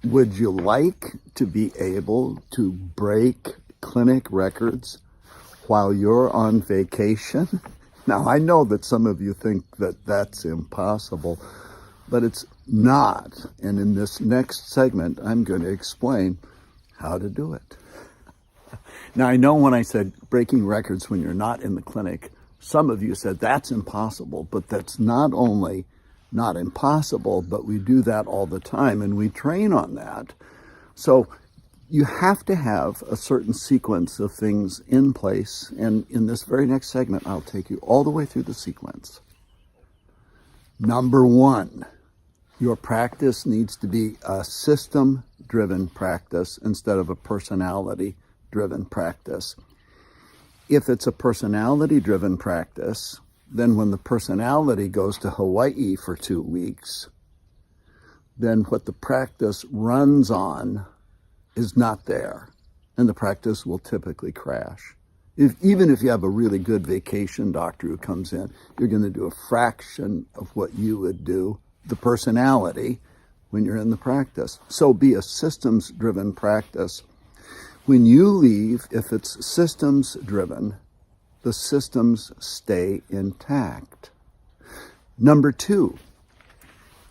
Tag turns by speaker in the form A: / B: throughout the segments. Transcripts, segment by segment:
A: Would you like to be able to break clinic records while you're on vacation? Now, I know that some of you think that that's impossible, but it's not. And in this next segment, I'm going to explain how to do it. Now, I know when I said breaking records when you're not in the clinic, some of you said that's impossible, but that's not only not impossible, but we do that all the time and we train on that. So you have to have a certain sequence of things in place. And in this very next segment, I'll take you all the way through the sequence. Number one, your practice needs to be a system-driven practice instead of a personality-driven practice. If it's a personality-driven practice, then when the personality goes to Hawaii for 2 weeks, then what the practice runs on is not there, and the practice will typically crash. Even if you have a really good vacation doctor who comes in, you're going to do a fraction of what you would do, the personality, when you're in the practice. So be a systems-driven practice. When you leave, if it's systems-driven, the systems stay intact. Number two,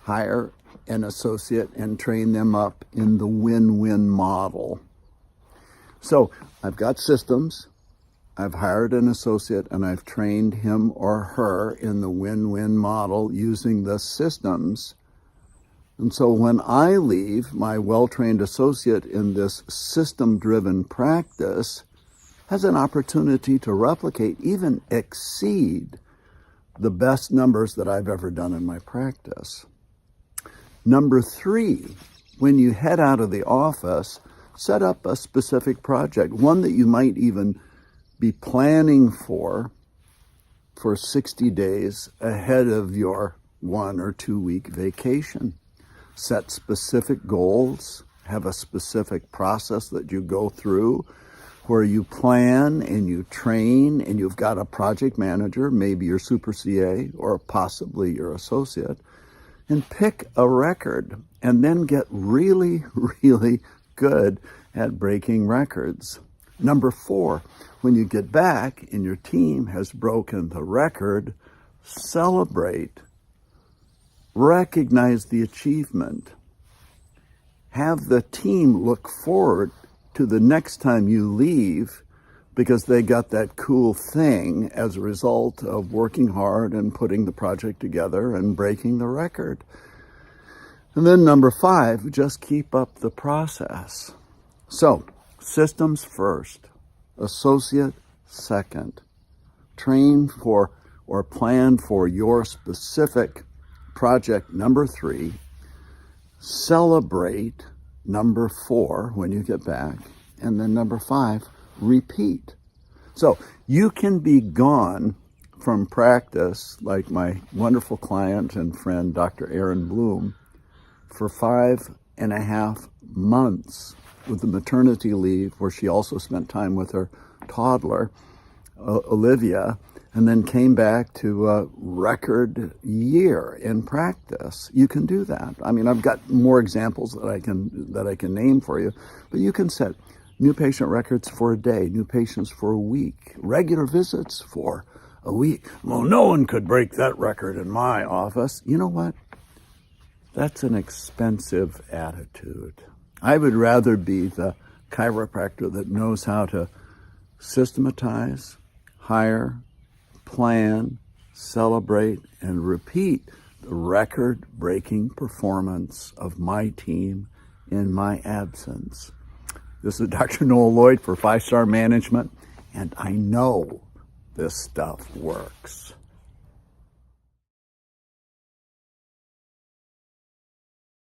A: hire an associate and train them up in the win-win model. So I've got systems, I've hired an associate, and I've trained him or her in the win-win model using the systems. And so when I leave, my well-trained associate in this system-driven practice has an opportunity to replicate, even exceed, the best numbers that I've ever done in my practice. Number three, when you head out of the office, set up a specific project, one that you might even be planning for 60 days ahead of your 1 or 2 week vacation. Set specific goals, have a specific process that you go through where you plan and you train, and you've got a project manager, maybe your super CA or possibly your associate, and pick a record and then get really, really good at breaking records. Number four, when you get back and your team has broken the record, celebrate. Recognize the achievement. Have the team look forward to the next time you leave because they got that cool thing as a result of working hard and putting the project together and breaking the record. And then number five, just keep up the process. So, systems first, associate second. Train for or plan for your specific project number three. Celebrate number four when you get back. And then number five, repeat. So you can be gone from practice, like my wonderful client and friend, Dr. Erin Bloom, for 5.5 months with the maternity leave, where she also spent time with her toddler, Olivia, and then came back to a record year in practice. You can do that. I mean, I've got more examples that I can name for you, but you can set new patient records for a day, new patients for a week, regular visits for a week. Well, no one could break that record in my office. You know what? That's an expensive attitude. I would rather be the chiropractor that knows how to systematize, hire, plan, celebrate, and repeat the record-breaking performance of my team in my absence. This is Dr. Noel Lloyd for 5 Star Management, and I know this stuff works.